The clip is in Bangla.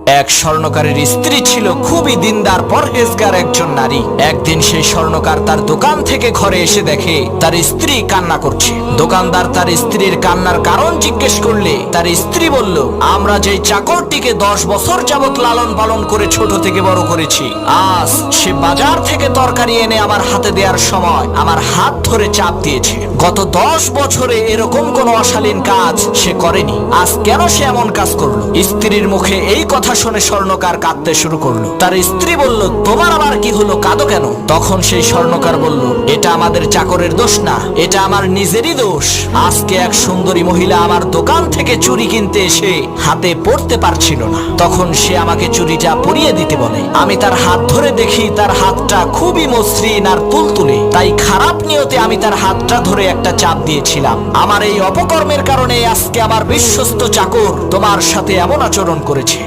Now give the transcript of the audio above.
এক স্বর্ণকারের স্ত্রী ছিল খুবই দিনদার পরহেজগার একজন নারী। একদিন সেই স্বর্ণকার তার দোকান থেকে ঘরে এসে দেখে তার স্ত্রী কান্না করছে। দোকানদার তার স্ত্রীর কান্নার কারণ জিজ্ঞেস করলে তার স্ত্রী বলল, আমরা যেই চাকরটিকে 10 বছর যাবত লালন পালন করে ছোট থেকে বড় করেছি, আজ সে বাজার থেকে তরকারি এনে আমার হাতে দেওয়ার সময় আমার হাত ধরে চাপ দিয়েছে। গত 10 বছরে এরকম কোনো অশালীন কাজ সে করেনি, আজ কেন সে এমন কাজ করলো? স্ত্রীর মুখে এই কথা শুনে স্বর্ণকার কাঁদতে শুরু করলো। তার স্ত্রী বলল, তোমার আবার কি হলো, কাঁদো কেন? তখন সেই স্বর্ণকার বলল, এটা আমাদের চাকরের দোষ না, এটা আমার নিজেরই দোষ। আজকে এক সুন্দরী মহিলা আমার দোকান থেকে চুড়ি কিনতে এসে হাতে পরতে পারছিল না, তখন সে আমাকে চুড়িটা পরিয়ে দিতে বলে। আমি তার হাত ধরে দেখি তার হাতটা খুবই মসৃণ আর তুলতুলে, তাই খারাপ নিয়তে আমি তার হাতটা ধরে একটা চাপ দিয়েছিলাম। আমার এই অপকর্মের কারণে আজকে আমার বিশ্বস্ত চাকর তোমার সাথে এমন আচরণ করেছে।